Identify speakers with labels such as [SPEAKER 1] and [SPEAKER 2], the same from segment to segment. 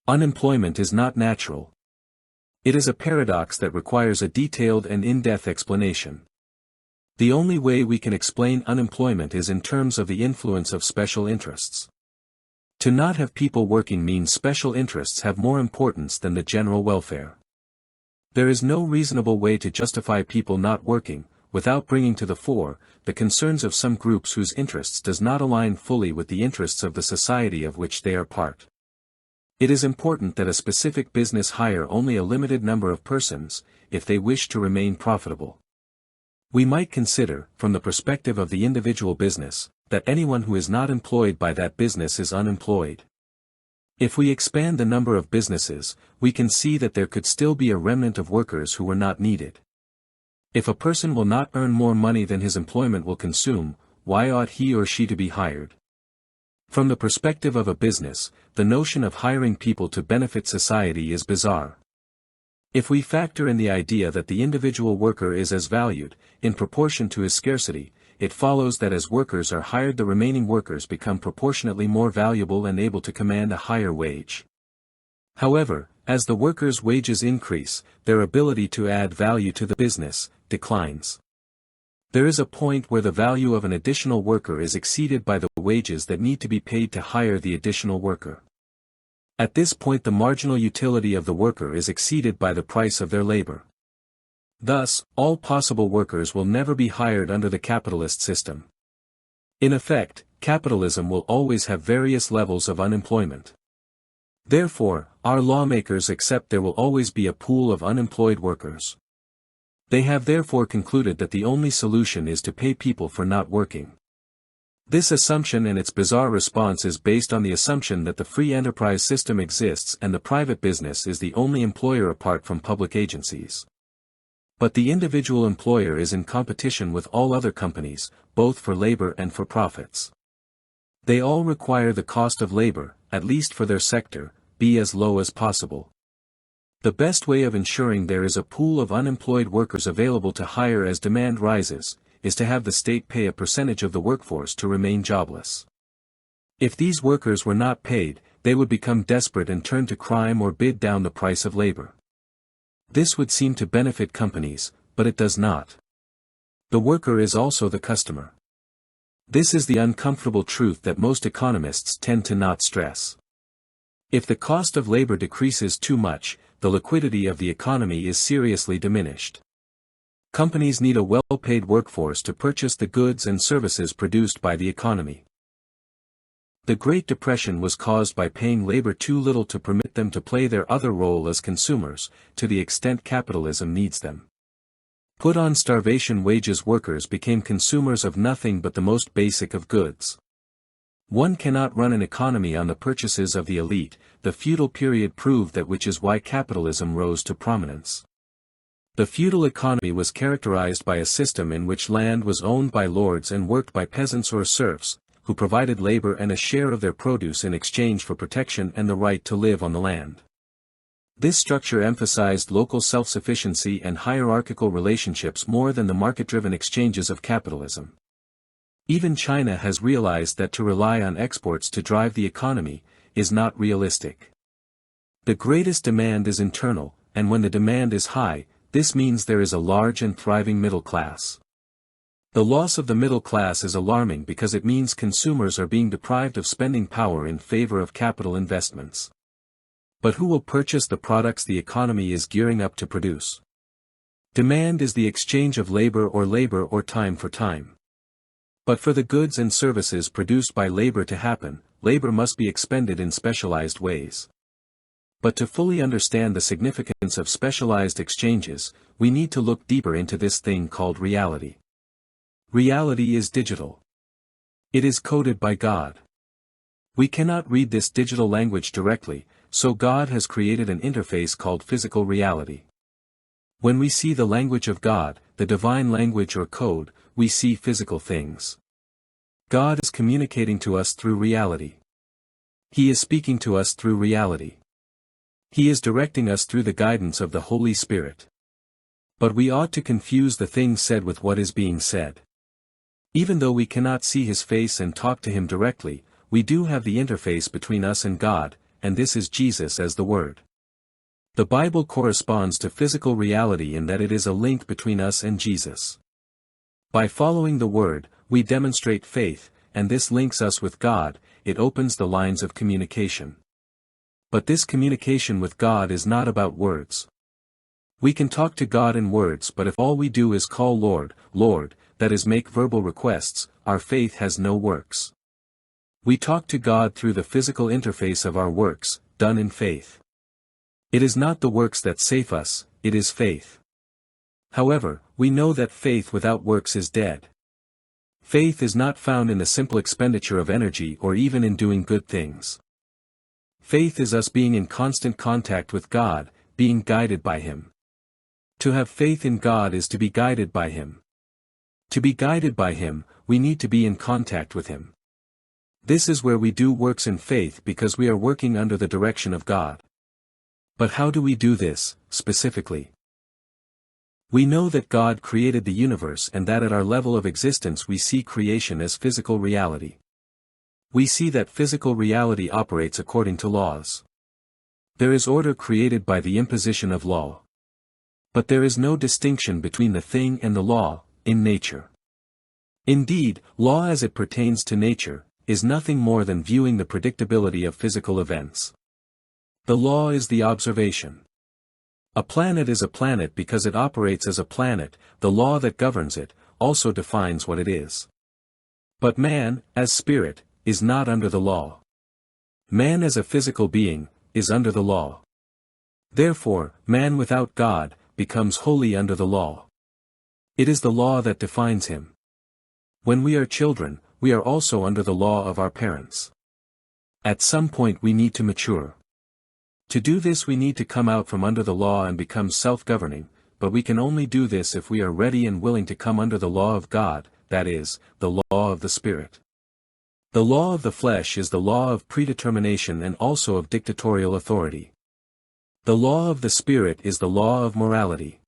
[SPEAKER 1] Unemployment is not natural. It is a paradox that requires a detailed and in-depth explanation. The only way we can explain unemployment is in terms of the influence of special interests. To not have people working means special interests have more importance than the general welfare. There is no reasonable way to justify people not working, without bringing to the fore the concerns of some groups whose interests does not align fully with the interests of the society of which they are part. It is important that a specific business hire only a limited number of persons, if they wish to remain profitable. We might consider, from the perspective of the individual business, that anyone who is not employed by that business is unemployed. If we expand the number of businesses, we can see that there could still be a remnant of workers who were not needed. If a person will not earn more money than his employment will consume, why ought he or she to be hired? From the perspective of a business, the notion of hiring people to benefit society is bizarre. If we factor in the idea that the individual worker is as valued, in proportion to his scarcity, it follows that as workers are hired the remaining workers become proportionately more valuable and able to command a higher wage. However, as the workers' wages increase, their ability to add value to the business declines. There is a point where the value of an additional worker is exceeded by the wages that need to be paid to hire the additional worker. At this point the marginal utility of the worker is exceeded by the price of their labor. Thus, all possible workers will never be hired under the capitalist system. In effect, capitalism will always have various levels of unemployment. Therefore, our lawmakers accept there will always be a pool of unemployed workers. They have therefore concluded that the only solution is to pay people for not working. This assumption and its bizarre response is based on the assumption that the free enterprise system exists and the private business is the only employer apart from public agencies. But the individual employer is in competition with all other companies, both for labor and for profits. They all require the cost of labor, at least for their sector, be as low as possible. The best way of ensuring there is a pool of unemployed workers available to hire as demand rises, is to have the state pay a percentage of the workforce to remain jobless. If these workers were not paid, they would become desperate and turn to crime or bid down the price of labor. This would seem to benefit companies, but it does not. The worker is also the customer. This is the uncomfortable truth that most economists tend to not stress. If the cost of labor decreases too much, the liquidity of the economy is seriously diminished. Companies need a well-paid workforce to purchase the goods and services produced by the economy. The Great Depression was caused by paying labor too little to permit them to play their other role as consumers, to the extent capitalism needs them. Put on starvation wages, workers became consumers of nothing but the most basic of goods. One cannot run an economy on the purchases of the elite. The feudal period proved that, which is why capitalism rose to prominence. The feudal economy was characterized by a system in which land was owned by lords and worked by peasants or serfs, who provided labor and a share of their produce in exchange for protection and the right to live on the land. This structure emphasized local self-sufficiency and hierarchical relationships more than the market-driven exchanges of capitalism. Even China has realized that to rely on exports to drive the economy is not realistic. The greatest demand is internal, and when the demand is high, this means there is a large and thriving middle class. The loss of the middle class is alarming because it means consumers are being deprived of spending power in favor of capital investments. But who will purchase the products the economy is gearing up to produce? Demand is the exchange of labor or time for time. But for the goods and services produced by labor to happen, labor must be expended in specialized ways. But to fully understand the significance of specialized exchanges, we need to look deeper into this thing called reality. Reality is digital. It is coded by God. We cannot read this digital language directly, so God has created an interface called physical reality. When we see the language of God, the divine language or code, we see physical things. God is communicating to us through reality. He is speaking to us through reality. He is directing us through the guidance of the Holy Spirit. But we ought to confuse the thing said with what is being said. Even though we cannot see His face and talk to Him directly, we do have the interface between us and God, and this is Jesus as the Word. The Bible corresponds to physical reality in that it is a link between us and Jesus. By following the Word, we demonstrate faith, and this links us with God. It opens the lines of communication. But this communication with God is not about words. We can talk to God in words, but if all we do is call Lord, Lord, that is make verbal requests, our faith has no works. We talk to God through the physical interface of our works, done in faith. It is not the works that save us, it is faith. However, we know that faith without works is dead. Faith is not found in the simple expenditure of energy or even in doing good things. Faith is us being in constant contact with God, being guided by Him. To have faith in God is to be guided by Him. To be guided by Him, we need to be in contact with Him. This is where we do works in faith because we are working under the direction of God. But how do we do this, specifically? We know that God created the universe and that at our level of existence we see creation as physical reality. We see that physical reality operates according to laws. There is order created by the imposition of law. But there is no distinction between the thing and the law, in nature. Indeed, law as it pertains to nature, is nothing more than viewing the predictability of physical events. The law is the observation. A planet is a planet because it operates as a planet. The law that governs it, also defines what it is. But man, as spirit, is not under the law. Man as a physical being, is under the law. Therefore, man without God, becomes wholly under the law. It is the law that defines him. When we are children, we are also under the law of our parents. At some point we need to mature. To do this we need to come out from under the law and become self-governing, but we can only do this if we are ready and willing to come under the law of God, that is, the law of the Spirit. The law of the flesh is the law of predetermination and also of dictatorial authority. The law of the Spirit is the law of morality.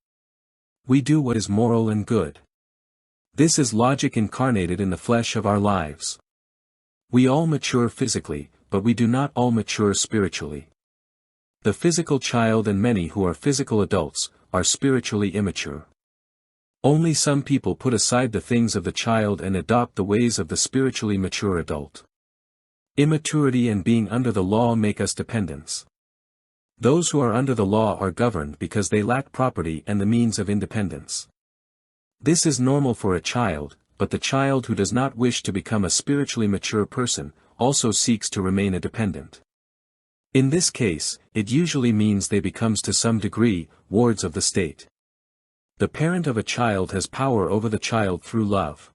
[SPEAKER 1] We do what is moral and good. This is logic incarnated in the flesh of our lives. We all mature physically, but we do not all mature spiritually. The physical child and many who are physical adults, are spiritually immature. Only some people put aside the things of the child and adopt the ways of the spiritually mature adult. Immaturity and being under the law make us dependents. Those who are under the law are governed because they lack property and the means of independence. This is normal for a child, but the child who does not wish to become a spiritually mature person, also seeks to remain a dependent. In this case, it usually means they become to some degree, wards of the state. The parent of a child has power over the child through love.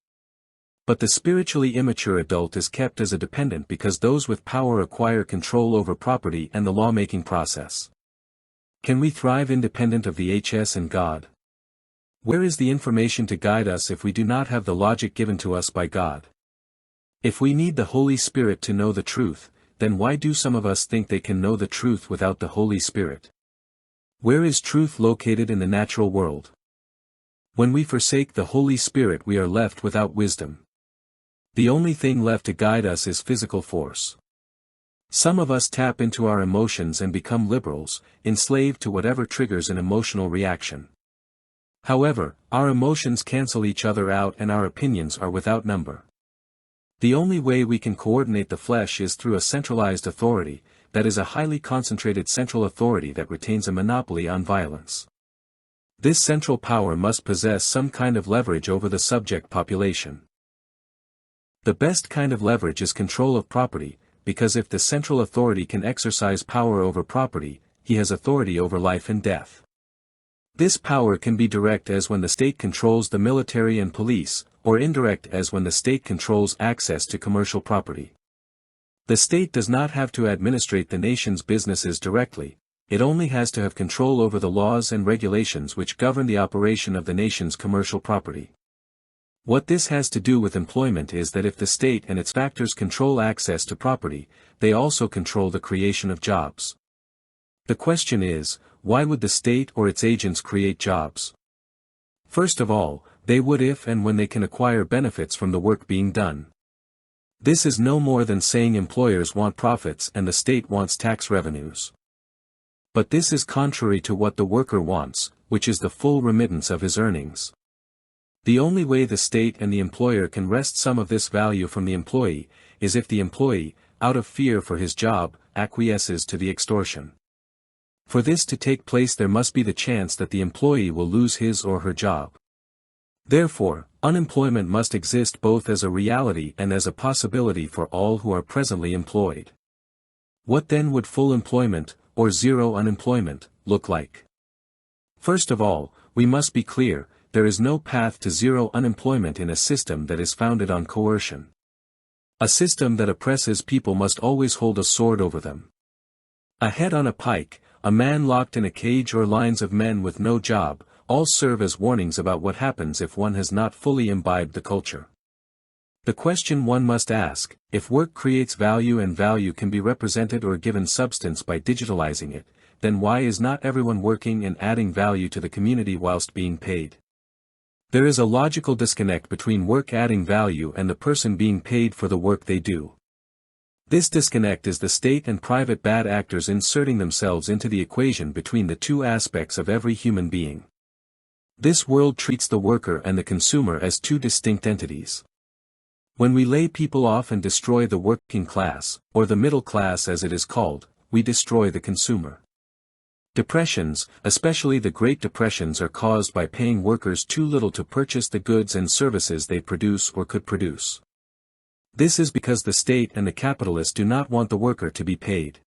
[SPEAKER 1] But the spiritually immature adult is kept as a dependent because those with power acquire control over property and the lawmaking process. Can we thrive independent of the HS and God? Where is the information to guide us if we do not have the logic given to us by God? If we need the Holy Spirit to know the truth, then why do some of us think they can know the truth without the Holy Spirit? Where is truth located in the natural world? When we forsake the Holy Spirit we are left without wisdom. The only thing left to guide us is physical force. Some of us tap into our emotions and become liberals, enslaved to whatever triggers an emotional reaction. However, our emotions cancel each other out and our opinions are without number. The only way we can coordinate the flesh is through a centralized authority, that is a highly concentrated central authority that retains a monopoly on violence. This central power must possess some kind of leverage over the subject population. The best kind of leverage is control of property, because if the central authority can exercise power over property, he has authority over life and death. This power can be direct as when the state controls the military and police, or indirect as when the state controls access to commercial property. The state does not have to administrate the nation's businesses directly, it only has to have control over the laws and regulations which govern the operation of the nation's commercial property. What this has to do with employment is that if the state and its factors control access to property, they also control the creation of jobs. The question is, why would the state or its agents create jobs? First of all, they would if and when they can acquire benefits from the work being done. This is no more than saying employers want profits and the state wants tax revenues. But this is contrary to what the worker wants, which is the full remittance of his earnings. The only way the state and the employer can wrest some of this value from the employee, is if the employee, out of fear for his job, acquiesces to the extortion. For this to take place there must be the chance that the employee will lose his or her job. Therefore, unemployment must exist both as a reality and as a possibility for all who are presently employed. What then would full employment, or zero unemployment, look like? First of all, we must be clear, there is no path to zero unemployment in a system that is founded on coercion. A system that oppresses people must always hold a sword over them. A head on a pike, a man locked in a cage or lines of men with no job, all serve as warnings about what happens if one has not fully imbibed the culture. The question one must ask, if work creates value and value can be represented or given substance by digitalizing it, then why is not everyone working and adding value to the community whilst being paid? There is a logical disconnect between work adding value and the person being paid for the work they do. This disconnect is the state and private bad actors inserting themselves into the equation between the two aspects of every human being. This world treats the worker and the consumer as two distinct entities. When we lay people off and destroy the working class, or the middle class as it is called, we destroy the consumer. Depressions, especially the Great Depressions, are caused by paying workers too little to purchase the goods and services they produce or could produce. This is because the state and the capitalists do not want the worker to be paid.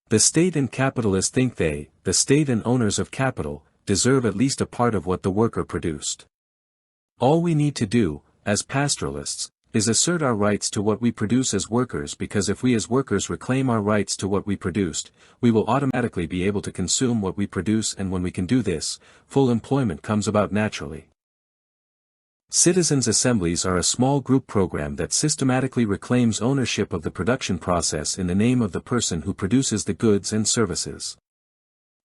[SPEAKER 1] The state and capitalists think they, the state and owners of capital, deserve at least a part of what the worker produced. All we need to do, as pastoralists, is assert our rights to what we produce as workers, because if we as workers reclaim our rights to what we produced, we will automatically be able to consume what we produce, and when we can do this, full employment comes about naturally. Citizens' assemblies are a small group program that systematically reclaims ownership of the production process in the name of the person who produces the goods and services.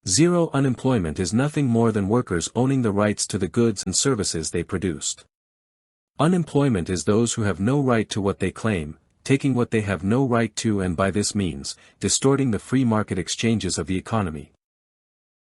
[SPEAKER 1] Zero unemployment is nothing more than workers owning the rights to the goods and services they produced. Unemployment is those who have no right to what they claim, taking what they have no right to, and by this means, distorting the free market exchanges of the economy.